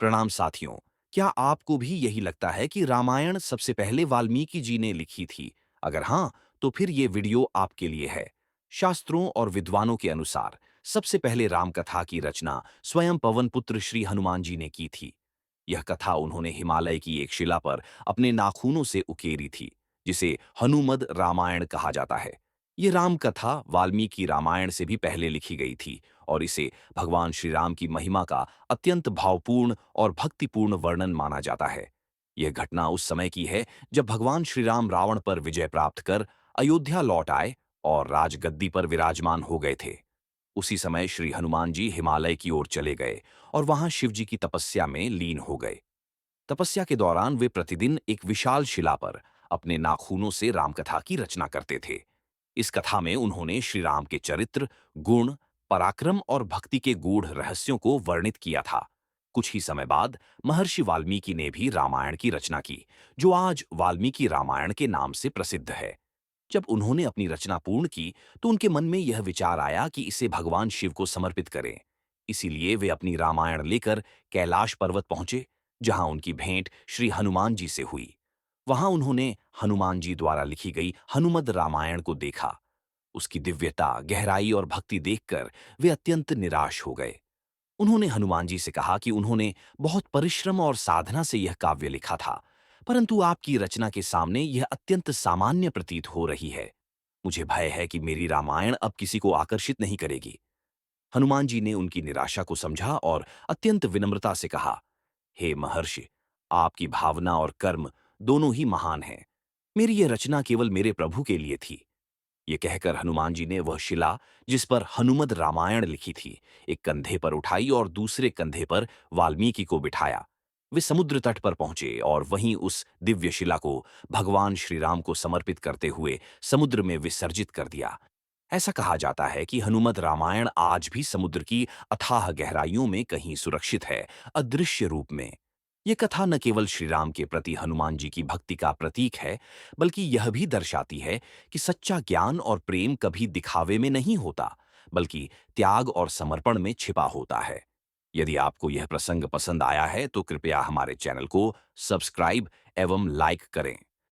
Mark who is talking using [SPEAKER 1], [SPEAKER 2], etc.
[SPEAKER 1] प्रणाम साथियों। क्या आपको भी यही लगता है कि रामायण सबसे पहले वाल्मीकि जी ने लिखी थी? अगर हाँ, तो फिर ये वीडियो आपके लिए है। शास्त्रों और विद्वानों के अनुसार सबसे पहले रामकथा की रचना स्वयं पवन पुत्र श्री हनुमान जी ने की थी। यह कथा उन्होंने हिमालय की एक शिला पर अपने नाखूनों से उकेरी थी, जिसे हनुमद रामायण कहा जाता है। ये राम कथा वाल्मीकि रामायण से भी पहले लिखी गई थी और इसे भगवान श्री राम की महिमा का अत्यंत भावपूर्ण और भक्तिपूर्ण वर्णन माना जाता है। यह घटना उस समय की है जब भगवान श्री राम रावण पर विजय प्राप्त कर अयोध्या लौट आए और राजगद्दी पर विराजमान हो गए थे। उसी समय श्री हनुमान जी हिमालय की ओर चले गए और वहां शिव जी की तपस्या में लीन हो गए। तपस्या के दौरान वे प्रतिदिन एक विशाल शिला पर अपने नाखूनों से रामकथा की रचना करते थे। इस कथा में उन्होंने श्री राम के चरित्र, गुण, पराक्रम और भक्ति के गूढ़ रहस्यों को वर्णित किया था। कुछ ही समय बाद महर्षि वाल्मीकि ने भी रामायण की रचना की, जो आज वाल्मीकि रामायण के नाम से प्रसिद्ध है। जब उन्होंने अपनी रचना पूर्ण की, तो उनके मन में यह विचार आया कि इसे भगवान शिव को समर्पित करें। इसीलिए वे अपनी रामायण लेकर कैलाश पर्वत पहुंचे, जहां उनकी भेंट श्री हनुमान जी से हुई। वहां उन्होंने हनुमान जी द्वारा लिखी गई हनुमद रामायण को देखा। उसकी दिव्यता, गहराई और भक्ति देखकर वे अत्यंत निराश हो गए। उन्होंने हनुमान जी से कहा कि उन्होंने बहुत परिश्रम और साधना से यह काव्य लिखा था, परंतु आपकी रचना के सामने यह अत्यंत सामान्य प्रतीत हो रही है। मुझे भय है कि मेरी रामायण अब किसी को आकर्षित नहीं करेगी। हनुमान जी ने उनकी निराशा को समझा और अत्यंत विनम्रता से कहा, हे महर्षि, आपकी भावना और कर्म दोनों ही महान हैं। मेरी यह रचना केवल मेरे प्रभु के लिए थी। ये कहकर हनुमान जी ने वह शिला, जिस पर हनुमद रामायण लिखी थी, एक कंधे पर उठाई और दूसरे कंधे पर वाल्मीकि को बिठाया। वे समुद्र तट पर पहुंचे और वहीं उस दिव्य शिला को भगवान श्री राम को समर्पित करते हुए समुद्र में विसर्जित कर दिया। ऐसा कहा जाता है कि हनुमत रामायण आज भी समुद्र की अथाह गहराइयों में कहीं सुरक्षित है, अदृश्य रूप में। ये कथा न केवल श्री राम के प्रति हनुमान जी की भक्ति का प्रतीक है, बल्कि यह भी दर्शाती है कि सच्चा ज्ञान और प्रेम कभी दिखावे में नहीं होता, बल्कि त्याग और समर्पण में छिपा होता है। यदि आपको यह प्रसंग पसंद आया है, तो कृपया हमारे चैनल को सब्सक्राइब एवं लाइक करें।